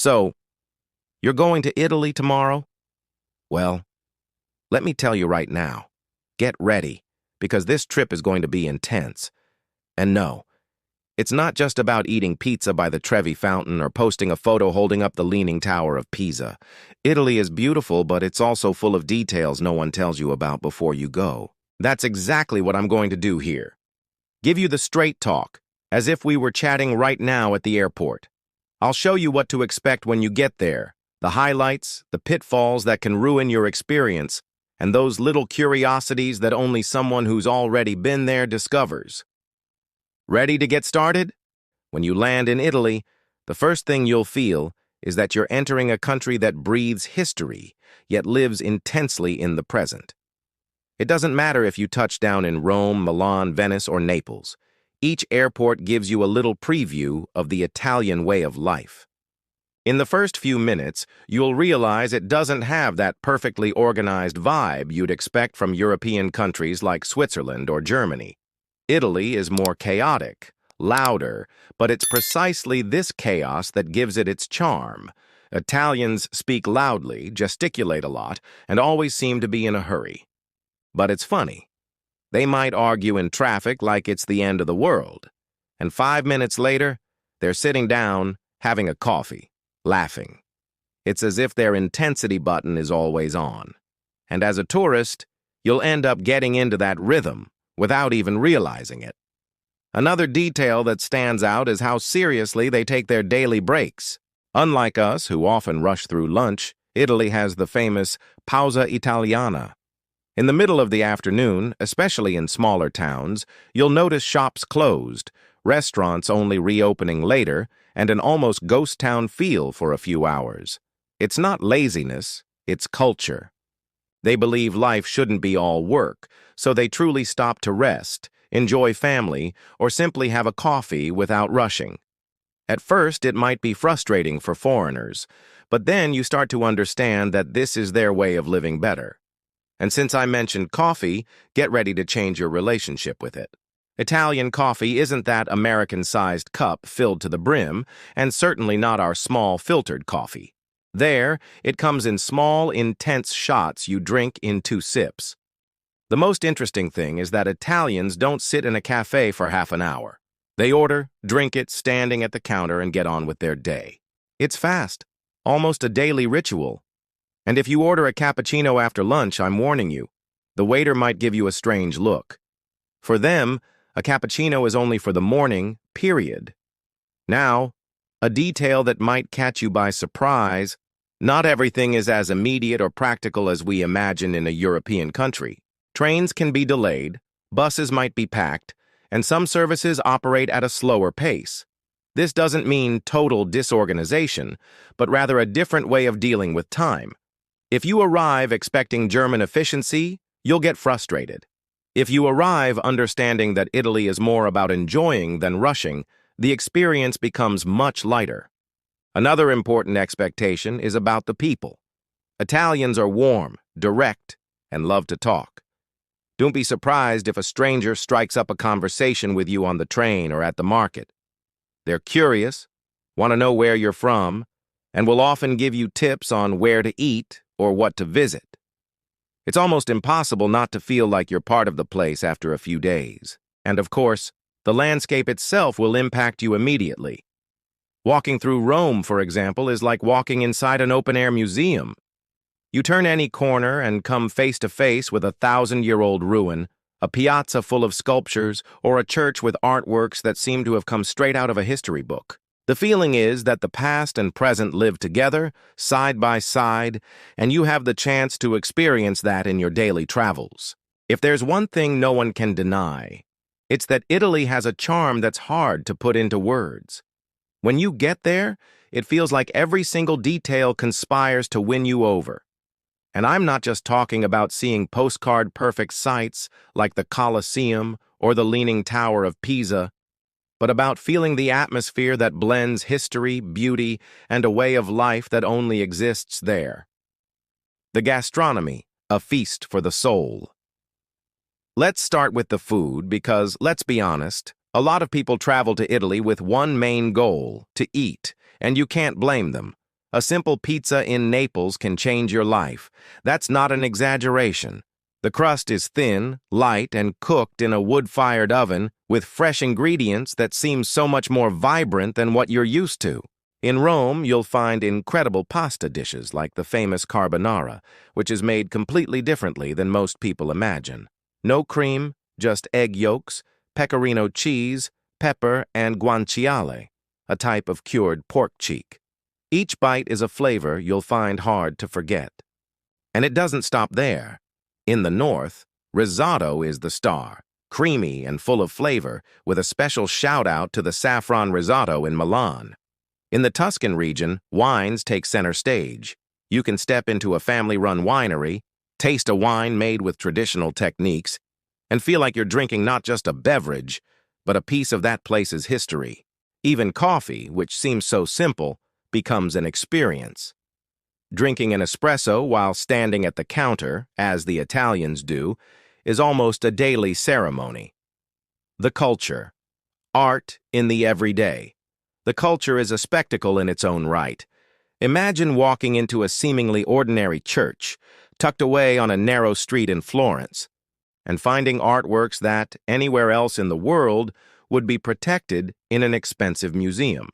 So, you're going to Italy tomorrow? Well, let me tell you right now, get ready, because this trip is going to be intense. And no, it's not just about eating pizza by the Trevi Fountain or posting a photo holding up the Leaning Tower of Pisa. Italy is beautiful, but it's also full of details no one tells you about before you go. That's exactly what I'm going to do here. Give you the straight talk, as if we were chatting right now at the airport. I'll show you what to expect when you get there, the highlights, the pitfalls that can ruin your experience, and those little curiosities that only someone who's already been there discovers. Ready to get started? When you land in Italy, the first thing you'll feel is that you're entering a country that breathes history, yet lives intensely in the present. It doesn't matter if you touch down in Rome, Milan, Venice, or Naples. Each airport gives you a little preview of the Italian way of life. In the first few minutes, you'll realize it doesn't have that perfectly organized vibe you'd expect from European countries like Switzerland or Germany. Italy is more chaotic, louder, but it's precisely this chaos that gives it its charm. Italians speak loudly, gesticulate a lot, and always seem to be in a hurry. But it's funny. They might argue in traffic like it's the end of the world. And 5 minutes later, they're sitting down, having a coffee, laughing. It's as if their intensity button is always on. And as a tourist, you'll end up getting into that rhythm without even realizing it. Another detail that stands out is how seriously they take their daily breaks. Unlike us, who often rush through lunch, Italy has the famous pausa italiana. In the middle of the afternoon, especially in smaller towns, you'll notice shops closed, restaurants only reopening later, and an almost ghost town feel for a few hours. It's not laziness, it's culture. They believe life shouldn't be all work, so they truly stop to rest, enjoy family, or simply have a coffee without rushing. At first, it might be frustrating for foreigners, but then you start to understand that this is their way of living better. And since I mentioned coffee, get ready to change your relationship with it. Italian coffee isn't that American-sized cup filled to the brim, and certainly not our small filtered coffee. There, it comes in small, intense shots you drink in 2 sips. The most interesting thing is that Italians don't sit in a cafe for half an hour. They order, drink it standing at the counter, and get on with their day. It's fast, almost a daily ritual. And if you order a cappuccino after lunch, I'm warning you, the waiter might give you a strange look. For them, a cappuccino is only for the morning, period. Now, a detail that might catch you by surprise, not everything is as immediate or practical as we imagine in a European country. Trains can be delayed, buses might be packed, and some services operate at a slower pace. This doesn't mean total disorganization, but rather a different way of dealing with time. If you arrive expecting German efficiency, you'll get frustrated. If you arrive understanding that Italy is more about enjoying than rushing, the experience becomes much lighter. Another important expectation is about the people. Italians are warm, direct, and love to talk. Don't be surprised if a stranger strikes up a conversation with you on the train or at the market. They're curious, want to know where you're from, and will often give you tips on where to eat or what to visit. It's almost impossible not to feel like you're part of the place after a few days. And of course, the landscape itself will impact you immediately. Walking through Rome, for example, is like walking inside an open-air museum. You turn any corner and come face to face with a 1,000-year-old ruin, a piazza full of sculptures, or a church with artworks that seem to have come straight out of a history book. The feeling is that the past and present live together, side by side, and you have the chance to experience that in your daily travels. If there's one thing no one can deny, it's that Italy has a charm that's hard to put into words. When you get there, it feels like every single detail conspires to win you over. And I'm not just talking about seeing postcard-perfect sights like the Colosseum or the Leaning Tower of Pisa, but about feeling the atmosphere that blends history, beauty, and a way of life that only exists there. The gastronomy, a feast for the soul. Let's start with the food because, let's be honest, a lot of people travel to Italy with one main goal, to eat, and you can't blame them. A simple pizza in Naples can change your life. That's not an exaggeration. The crust is thin, light, and cooked in a wood-fired oven with fresh ingredients that seem so much more vibrant than what you're used to. In Rome, you'll find incredible pasta dishes like the famous carbonara, which is made completely differently than most people imagine. No cream, just egg yolks, pecorino cheese, pepper, and guanciale, a type of cured pork cheek. Each bite is a flavor you'll find hard to forget. And it doesn't stop there. In the north, risotto is the star, creamy and full of flavor, with a special shout-out to the saffron risotto in Milan. In the Tuscan region, wines take center stage. You can step into a family-run winery, taste a wine made with traditional techniques, and feel like you're drinking not just a beverage, but a piece of that place's history. Even coffee, which seems so simple, becomes an experience. Drinking an espresso while standing at the counter, as the Italians do, is almost a daily ceremony. The culture. Art in the everyday. The culture is a spectacle in its own right. Imagine walking into a seemingly ordinary church, tucked away on a narrow street in Florence, and finding artworks that, anywhere else in the world, would be protected in an expensive museum.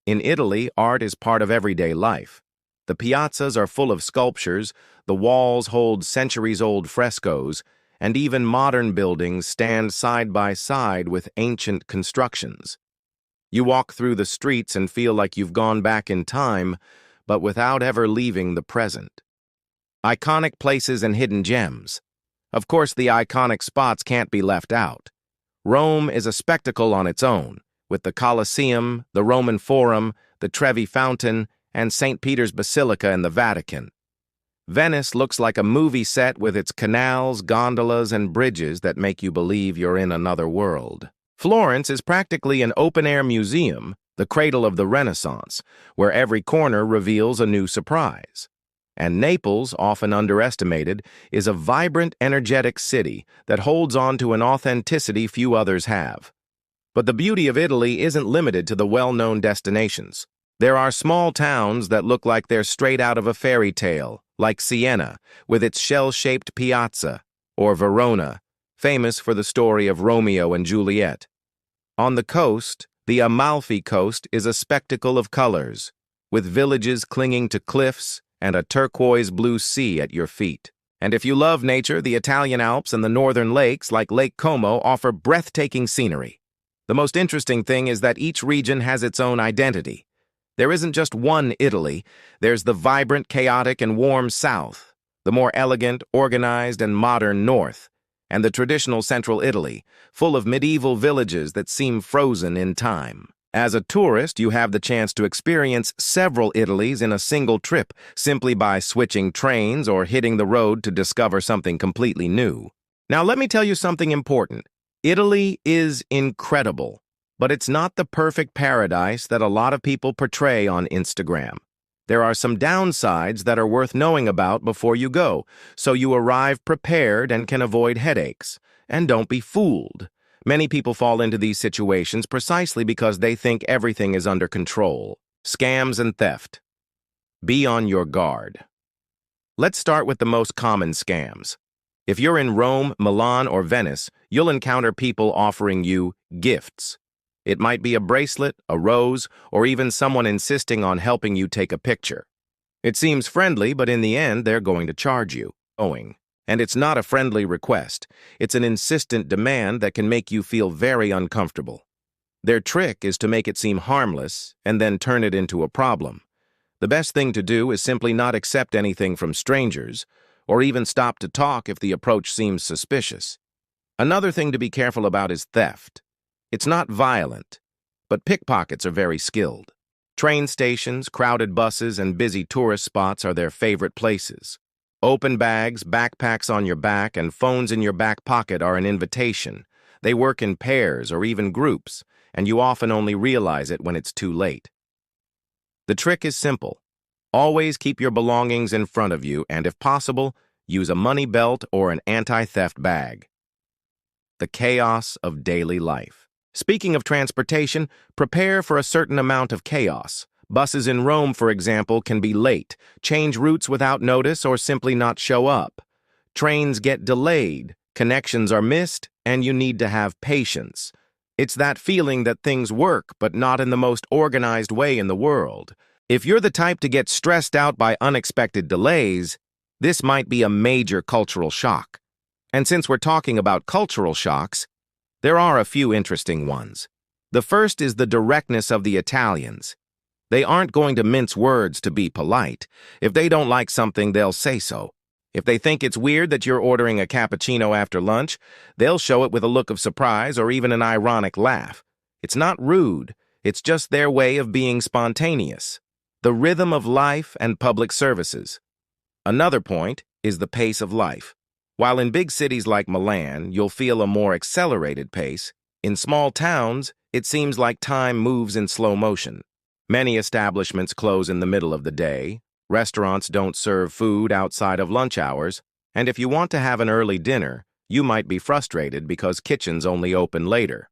In Italy, art is part of everyday life. The piazzas are full of sculptures, the walls hold centuries-old frescoes, and even modern buildings stand side by side with ancient constructions. You walk through the streets and feel like you've gone back in time, but without ever leaving the present. Iconic places and hidden gems. Of course, the iconic spots can't be left out. Rome is a spectacle on its own, with the Colosseum, the Roman Forum, the Trevi Fountain, and St. Peter's Basilica in the Vatican. Venice looks like a movie set with its canals, gondolas, and bridges that make you believe you're in another world. Florence is practically an open-air museum, the cradle of the Renaissance, where every corner reveals a new surprise. And Naples, often underestimated, is a vibrant, energetic city that holds on to an authenticity few others have. But the beauty of Italy isn't limited to the well-known destinations. There are small towns that look like they're straight out of a fairy tale, like Siena, with its shell-shaped piazza, or Verona, famous for the story of Romeo and Juliet. On the coast, the Amalfi Coast is a spectacle of colors, with villages clinging to cliffs and a turquoise blue sea at your feet. And if you love nature, the Italian Alps and the northern lakes, like Lake Como, offer breathtaking scenery. The most interesting thing is that each region has its own identity. There isn't just one Italy. There's the vibrant, chaotic, and warm south, the more elegant, organized, and modern north, and the traditional central Italy, full of medieval villages that seem frozen in time. As a tourist, you have the chance to experience several Italys in a single trip, simply by switching trains or hitting the road to discover something completely new. Now, let me tell you something important. Italy is incredible, but it's not the perfect paradise that a lot of people portray on Instagram. There are some downsides that are worth knowing about before you go, so you arrive prepared and can avoid headaches. And don't be fooled. Many people fall into these situations precisely because they think everything is under control. Scams and theft. Be on your guard. Let's start with the most common scams. If you're in Rome, Milan, or Venice, you'll encounter people offering you gifts. It might be a bracelet, a rose, or even someone insisting on helping you take a picture. It seems friendly, but in the end, they're going to charge you. And it's not a friendly request. It's an insistent demand that can make you feel very uncomfortable. Their trick is to make it seem harmless and then turn it into a problem. The best thing to do is simply not accept anything from strangers, or even stop to talk if the approach seems suspicious. Another thing to be careful about is theft. It's not violent, but pickpockets are very skilled. Train stations, crowded buses, and busy tourist spots are their favorite places. Open bags, backpacks on your back, and phones in your back pocket are an invitation. They work in pairs or even groups, and you often only realize it when it's too late. The trick is simple. Always keep your belongings in front of you, and if possible, use a money belt or an anti-theft bag. The chaos of daily life. Speaking of transportation, prepare for a certain amount of chaos, Buses in Rome, for example, can be late, change routes without notice, or simply not show up. Trains get delayed, connections are missed, and you need to have patience. It's that feeling that things work, but not in the most organized way in the world. If you're the type to get stressed out by unexpected delays, this might be a major cultural shock. And since we're talking about cultural shocks, there are a few interesting ones. The first is the directness of the Italians. They aren't going to mince words to be polite. If they don't like something, they'll say so. If they think it's weird that you're ordering a cappuccino after lunch, they'll show it with a look of surprise or even an ironic laugh. It's not rude, it's just their way of being spontaneous. The rhythm of life and public services. Another point is the pace of life. While in big cities like Milan, you'll feel a more accelerated pace, in small towns, it seems like time moves in slow motion. Many establishments close in the middle of the day, restaurants don't serve food outside of lunch hours, and if you want to have an early dinner, you might be frustrated because kitchens only open later.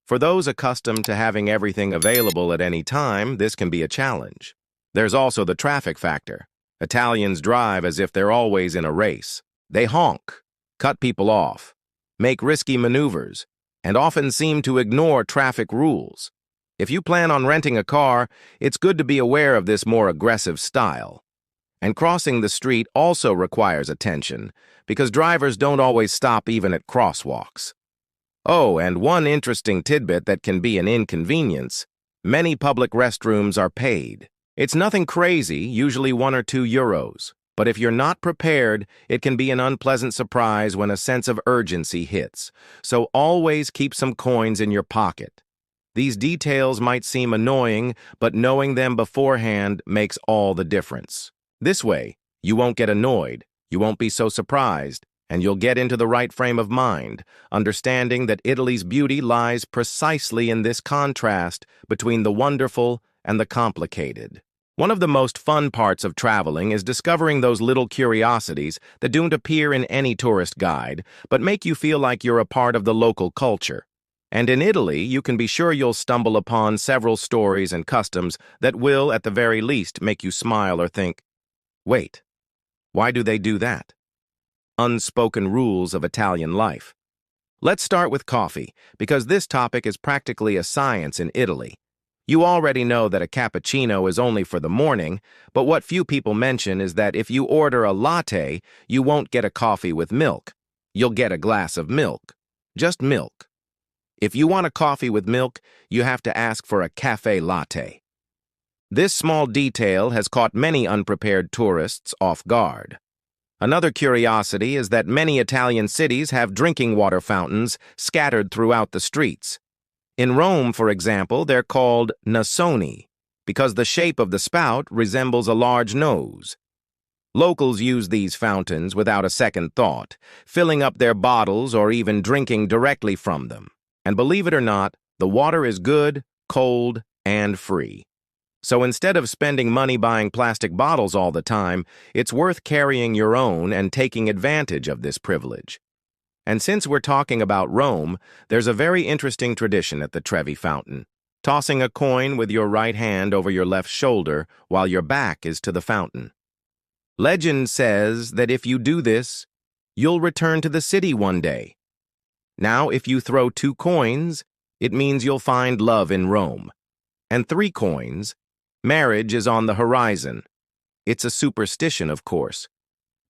For those accustomed to having everything available at any time, this can be a challenge. There's also the traffic factor. Italians drive as if they're always in a race. They honk, cut people off, make risky maneuvers, and often seem to ignore traffic rules. If you plan on renting a car, it's good to be aware of this more aggressive style. And crossing the street also requires attention, because drivers don't always stop even at crosswalks. Oh, and one interesting tidbit that can be an inconvenience: many public restrooms are paid. It's nothing crazy, usually €1 or €2. But if you're not prepared, it can be an unpleasant surprise when a sense of urgency hits. So always keep some coins in your pocket. These details might seem annoying, but knowing them beforehand makes all the difference. This way, you won't get annoyed, you won't be so surprised, and you'll get into the right frame of mind, understanding that Italy's beauty lies precisely in this contrast between the wonderful and the complicated. One of the most fun parts of traveling is discovering those little curiosities that don't appear in any tourist guide, but make you feel like you're a part of the local culture. And in Italy, you can be sure you'll stumble upon several stories and customs that will, at the very least, make you smile or think, wait, why do they do that? Unspoken rules of Italian life. Let's start with coffee, because this topic is practically a science in Italy. You already know that a cappuccino is only for the morning, but what few people mention is that if you order a latte, you won't get a coffee with milk. You'll get a glass of milk. Just milk. If you want a coffee with milk, you have to ask for a cafe latte. This small detail has caught many unprepared tourists off guard. Another curiosity is that many Italian cities have drinking water fountains scattered throughout the streets. In Rome, for example, they're called nasoni, because the shape of the spout resembles a large nose. Locals use these fountains without a second thought, filling up their bottles or even drinking directly from them. And believe it or not, the water is good, cold, and free. So instead of spending money buying plastic bottles all the time, it's worth carrying your own and taking advantage of this privilege. And since we're talking about Rome, there's a very interesting tradition at the Trevi Fountain: tossing a coin with your right hand over your left shoulder while your back is to the fountain. Legend says that if you do this, you'll return to the city one day. Now, if you throw 2 coins, it means you'll find love in Rome. And 3 coins, marriage is on the horizon. It's a superstition, of course.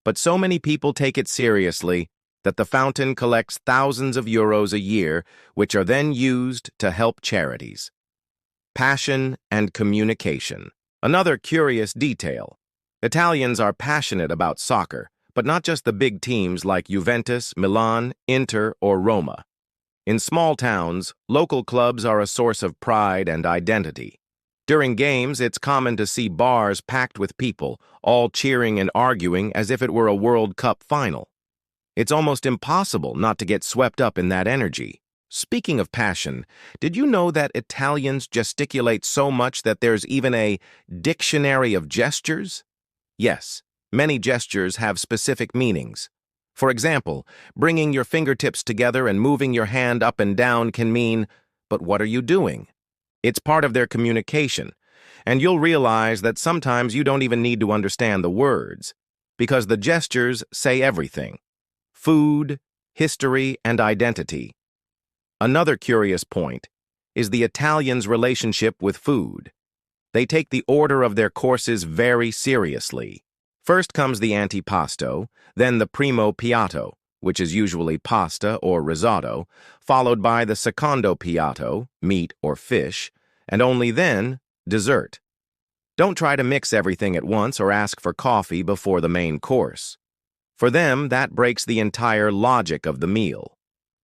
But so many people take it seriously that the fountain collects thousands of euros a year, which are then used to help charities. Passion and communication. Another curious detail. Italians are passionate about soccer, but not just the big teams like Juventus, Milan, Inter, or Roma. In small towns, local clubs are a source of pride and identity. During games, it's common to see bars packed with people, all cheering and arguing as if it were a World Cup final. It's almost impossible not to get swept up in that energy. Speaking of passion, did you know that Italians gesticulate so much that there's even a dictionary of gestures? Yes, many gestures have specific meanings. For example, bringing your fingertips together and moving your hand up and down can mean, but what are you doing? It's part of their communication. And you'll realize that sometimes you don't even need to understand the words, because the gestures say everything: food, history, and identity. Another curious point is the Italians' relationship with food. They take the order of their courses very seriously. First comes the antipasto, then the primo piatto, which is usually pasta or risotto, followed by the secondo piatto, meat or fish, and only then, dessert. Don't try to mix everything at once or ask for coffee before the main course. For them, that breaks the entire logic of the meal.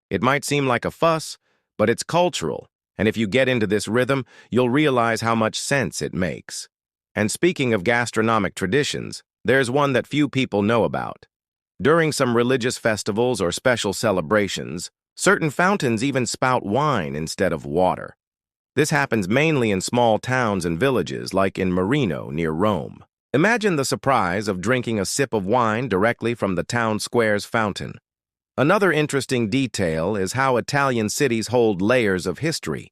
It might seem like a fuss, but it's cultural, and if you get into this rhythm, you'll realize how much sense it makes. And speaking of gastronomic traditions, there's one that few people know about. During some religious festivals or special celebrations, certain fountains even spout wine instead of water. This happens mainly in small towns and villages, like in Marino near Rome. Imagine the surprise of drinking a sip of wine directly from the town square's fountain. Another interesting detail is how Italian cities hold layers of history.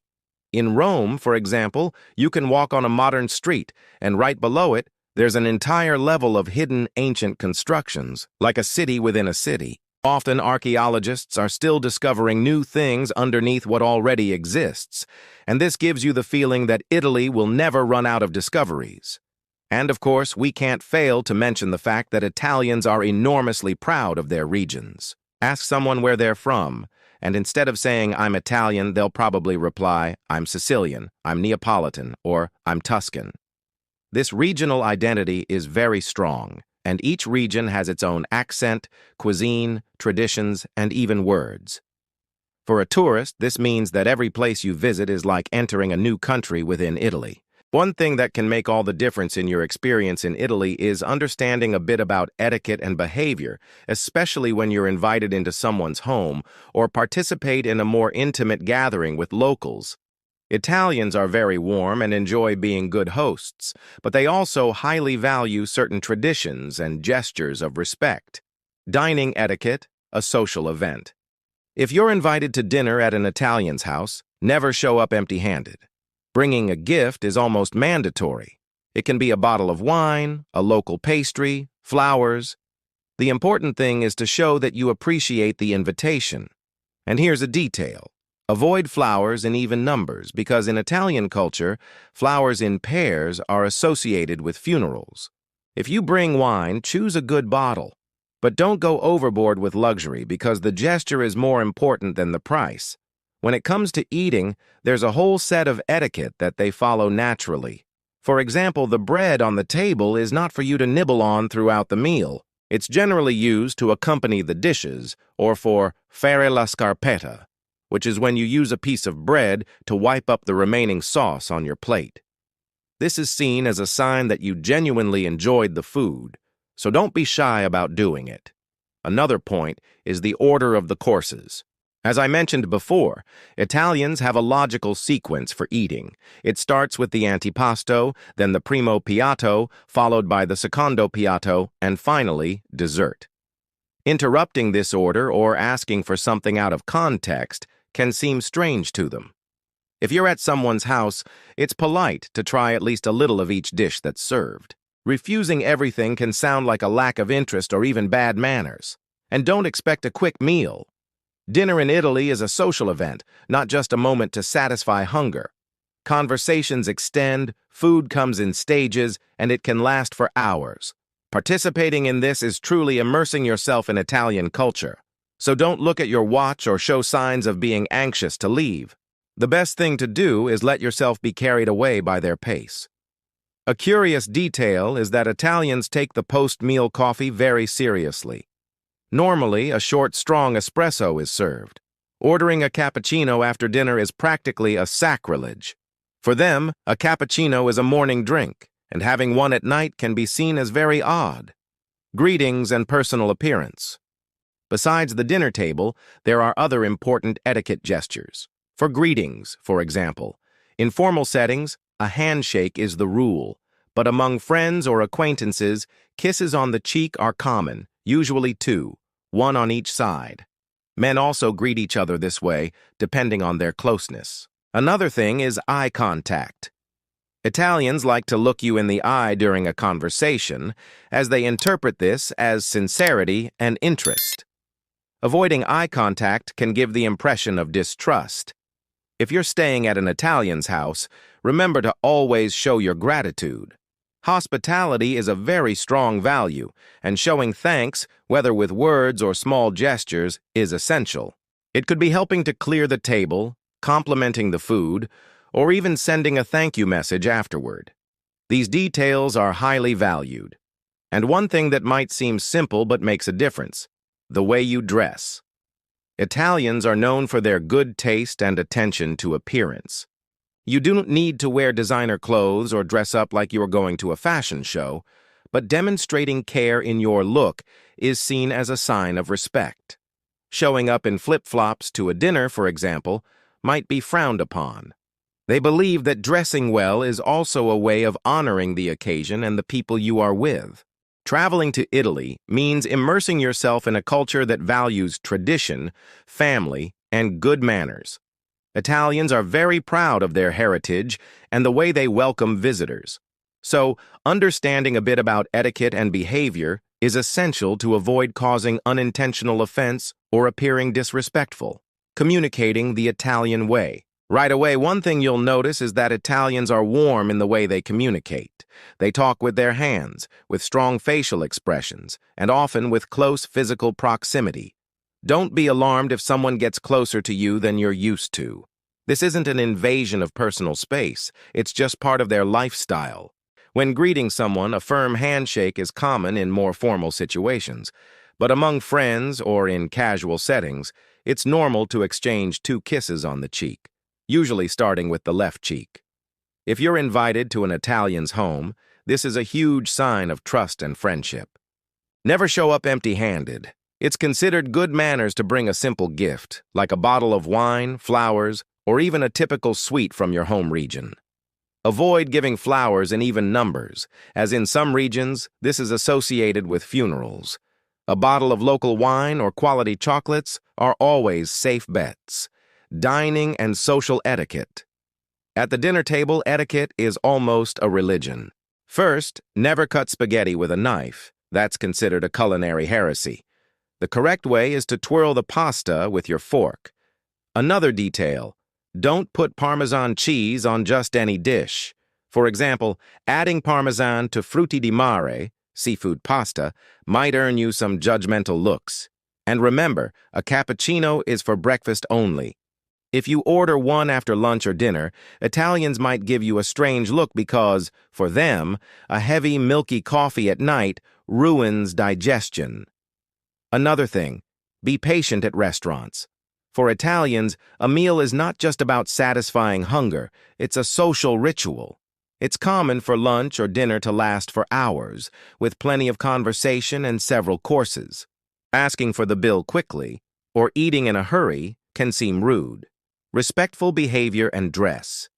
In Rome, for example, you can walk on a modern street, and right below it, there's an entire level of hidden ancient constructions, like a city within a city. Often archaeologists are still discovering new things underneath what already exists, and this gives you the feeling that Italy will never run out of discoveries. And of course, we can't fail to mention the fact that Italians are enormously proud of their regions. Ask someone where they're from, and instead of saying, "I'm Italian," they'll probably reply, "I'm Sicilian, I'm Neapolitan, or I'm Tuscan." This regional identity is very strong, and each region has its own accent, cuisine, traditions, and even words. For a tourist, this means that every place you visit is like entering a new country within Italy. One thing that can make all the difference in your experience in Italy is understanding a bit about etiquette and behavior, especially when you're invited into someone's home or participate in a more intimate gathering with locals. Italians are very warm and enjoy being good hosts, but they also highly value certain traditions and gestures of respect. Dining etiquette, a social event. If you're invited to dinner at an Italian's house, never show up empty-handed. Bringing a gift is almost mandatory. It can be a bottle of wine, a local pastry, flowers. The important thing is to show that you appreciate the invitation. And here's a detail. Avoid flowers in even numbers because in Italian culture, flowers in pairs are associated with funerals. If you bring wine, choose a good bottle. But don't go overboard with luxury because the gesture is more important than the price. When it comes to eating, there's a whole set of etiquette that they follow naturally. For example, the bread on the table is not for you to nibble on throughout the meal. It's generally used to accompany the dishes or for fare la scarpetta, which is when you use a piece of bread to wipe up the remaining sauce on your plate. This is seen as a sign that you genuinely enjoyed the food, so don't be shy about doing it. Another point is the order of the courses. As I mentioned before, Italians have a logical sequence for eating. It starts with the antipasto, then the primo piatto, followed by the secondo piatto, and finally, dessert. Interrupting this order or asking for something out of context can seem strange to them. If you're at someone's house, it's polite to try at least a little of each dish that's served. Refusing everything can sound like a lack of interest or even bad manners. And don't expect a quick meal. Dinner in Italy is a social event, not just a moment to satisfy hunger. Conversations extend, food comes in stages, and it can last for hours. Participating in this is truly immersing yourself in Italian culture. So don't look at your watch or show signs of being anxious to leave. The best thing to do is let yourself be carried away by their pace. A curious detail is that Italians take the post-meal coffee very seriously. Normally, a short, strong espresso is served. Ordering a cappuccino after dinner is practically a sacrilege. For them, a cappuccino is a morning drink, and having one at night can be seen as very odd. Greetings and personal appearance. Besides the dinner table, there are other important etiquette gestures. For greetings, for example, in formal settings, a handshake is the rule, but among friends or acquaintances, kisses on the cheek are common, usually two, one on each side. Men also greet each other this way, depending on their closeness. Another thing is eye contact. Italians like to look you in the eye during a conversation, as they interpret this as sincerity and interest. Avoiding eye contact can give the impression of distrust. If you're staying at an Italian's house, remember to always show your gratitude. Hospitality is a very strong value, and showing thanks, whether with words or small gestures, is essential. It could be helping to clear the table, complimenting the food, or even sending a thank you message afterward. These details are highly valued. And one thing that might seem simple but makes a difference: the way you dress. Italians are known for their good taste and attention to appearance. You don't need to wear designer clothes or dress up like you're going to a fashion show, but demonstrating care in your look is seen as a sign of respect. Showing up in flip-flops to a dinner, for example, might be frowned upon. They believe that dressing well is also a way of honoring the occasion and the people you are with. Traveling to Italy means immersing yourself in a culture that values tradition, family, and good manners. Italians are very proud of their heritage and the way they welcome visitors. So, understanding a bit about etiquette and behavior is essential to avoid causing unintentional offense or appearing disrespectful. Communicating the Italian way. Right away, one thing you'll notice is that Italians are warm in the way they communicate. They talk with their hands, with strong facial expressions, and often with close physical proximity. Don't be alarmed if someone gets closer to you than you're used to. This isn't an invasion of personal space, it's just part of their lifestyle. When greeting someone, a firm handshake is common in more formal situations, but among friends or in casual settings, it's normal to exchange 2 kisses on the cheek, usually starting with the left cheek. If you're invited to an Italian's home, this is a huge sign of trust and friendship. Never show up empty-handed. It's considered good manners to bring a simple gift, like a bottle of wine, flowers, or even a typical sweet from your home region. Avoid giving flowers in even numbers, as in some regions, this is associated with funerals. A bottle of local wine or quality chocolates are always safe bets. Dining and social etiquette. At the dinner table, etiquette is almost a religion. First, never cut spaghetti with a knife. That's considered a culinary heresy. The correct way is to twirl the pasta with your fork. Another detail: don't put Parmesan cheese on just any dish. For example, adding Parmesan to frutti di mare, seafood pasta, might earn you some judgmental looks. And remember, a cappuccino is for breakfast only. If you order one after lunch or dinner, Italians might give you a strange look because, for them, a heavy, milky coffee at night ruins digestion. Another thing, be patient at restaurants. For Italians, a meal is not just about satisfying hunger, it's a social ritual. It's common for lunch or dinner to last for hours, with plenty of conversation and several courses. Asking for the bill quickly, or eating in a hurry, can seem rude. Respectful behavior and dress.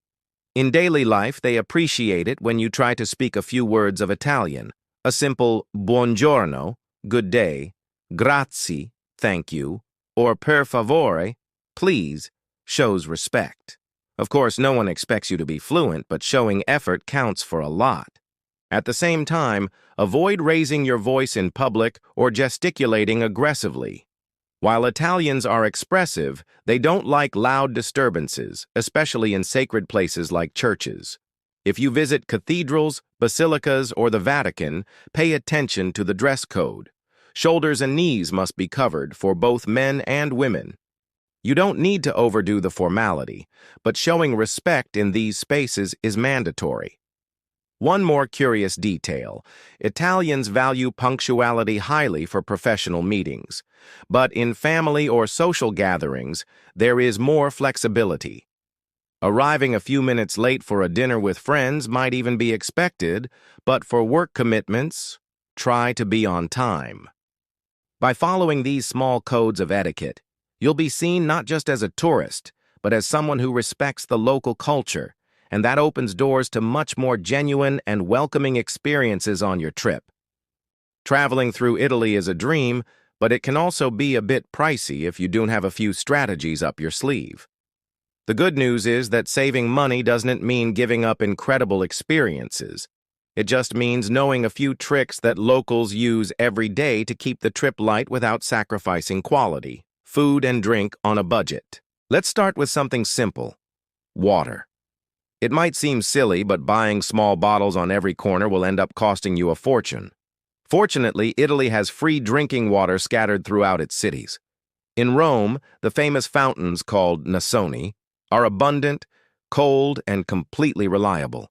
In daily life, they appreciate it when you try to speak a few words of Italian. A simple buongiorno, good day, grazie, thank you, or per favore, please, shows respect. Of course, no one expects you to be fluent, but showing effort counts for a lot. At the same time, avoid raising your voice in public or gesticulating aggressively. While Italians are expressive, they don't like loud disturbances, especially in sacred places like churches. If you visit cathedrals, basilicas, or the Vatican, pay attention to the dress code. Shoulders and knees must be covered for both men and women. You don't need to overdo the formality, but showing respect in these spaces is mandatory. One more curious detail: Italians value punctuality highly for professional meetings, but in family or social gatherings, there is more flexibility. Arriving a few minutes late for a dinner with friends might even be expected, but for work commitments, try to be on time. By following these small codes of etiquette, you'll be seen not just as a tourist, but as someone who respects the local culture, and that opens doors to much more genuine and welcoming experiences on your trip. Traveling through Italy is a dream, but it can also be a bit pricey if you don't have a few strategies up your sleeve. The good news is that saving money doesn't mean giving up incredible experiences. It just means knowing a few tricks that locals use every day to keep the trip light without sacrificing quality. Food and drink on a budget. Let's start with something simple: water. It might seem silly, but buying small bottles on every corner will end up costing you a fortune. Fortunately, Italy has free drinking water scattered throughout its cities. In Rome, the famous fountains called Nasoni are abundant, cold, and completely reliable.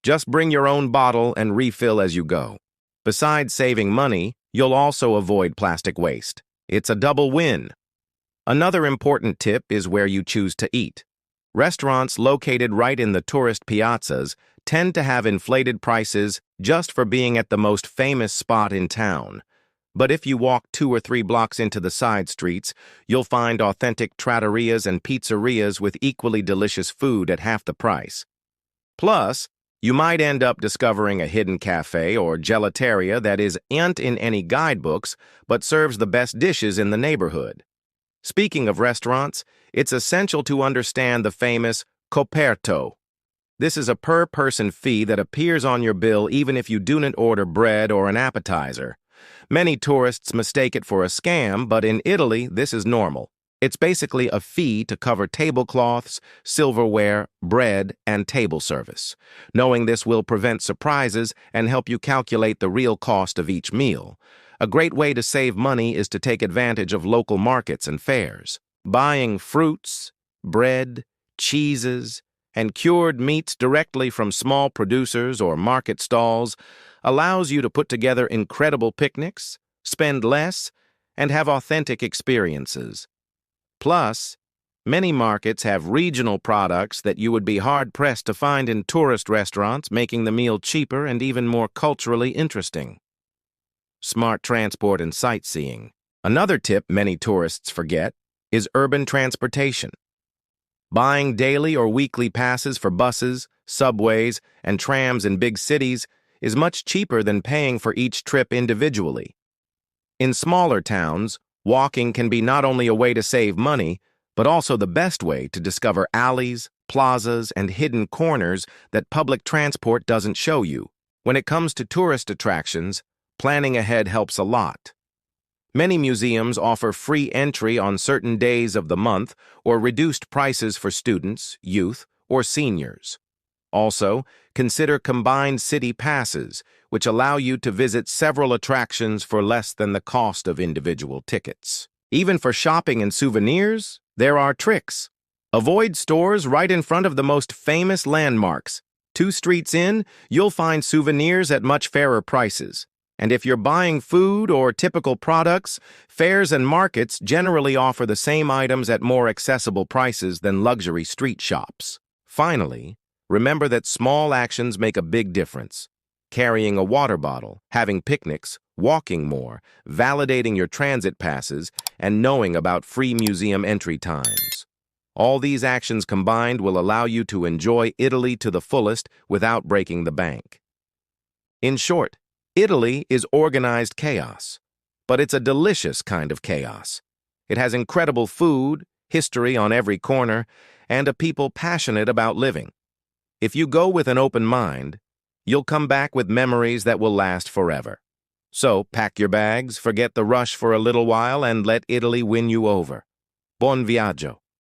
Just bring your own bottle and refill as you go. Besides saving money, you'll also avoid plastic waste. It's a double win. Another important tip is where you choose to eat. Restaurants located right in the tourist piazzas tend to have inflated prices just for being at the most famous spot in town. But if you walk 2 or 3 blocks into the side streets, you'll find authentic trattorias and pizzerias with equally delicious food at half the price. Plus, you might end up discovering a hidden cafe or gelateria that isn't in any guidebooks but serves the best dishes in the neighborhood. Speaking of restaurants, it's essential to understand the famous coperto. This is a per-person fee that appears on your bill even if you do not order bread or an appetizer. Many tourists mistake it for a scam, but in Italy, this is normal. It's basically a fee to cover tablecloths, silverware, bread, and table service. Knowing this will prevent surprises and help you calculate the real cost of each meal. A great way to save money is to take advantage of local markets and fairs. Buying fruits, bread, cheeses, and cured meats directly from small producers or market stalls allows you to put together incredible picnics, spend less, and have authentic experiences. Plus, many markets have regional products that you would be hard-pressed to find in tourist restaurants, making the meal cheaper and even more culturally interesting. Smart transport and sightseeing. Another tip many tourists forget is urban transportation. Buying daily or weekly passes for buses, subways, and trams in big cities is much cheaper than paying for each trip individually. In smaller towns, walking can be not only a way to save money, but also the best way to discover alleys, plazas, and hidden corners that public transport doesn't show you. When it comes to tourist attractions, planning ahead helps a lot. Many museums offer free entry on certain days of the month or reduced prices for students, youth, or seniors. Also, consider combined city passes, which allow you to visit several attractions for less than the cost of individual tickets. Even for shopping and souvenirs, there are tricks. Avoid stores right in front of the most famous landmarks. 2 streets in, you'll find souvenirs at much fairer prices. And if you're buying food or typical products, fairs and markets generally offer the same items at more accessible prices than luxury street shops. Finally, remember that small actions make a big difference. Carrying a water bottle, having picnics, walking more, validating your transit passes, and knowing about free museum entry times. All these actions combined will allow you to enjoy Italy to the fullest without breaking the bank. In short, Italy is organized chaos, but it's a delicious kind of chaos. It has incredible food, history on every corner, and a people passionate about living. If you go with an open mind, you'll come back with memories that will last forever. So pack your bags, forget the rush for a little while, and let Italy win you over. Buon viaggio.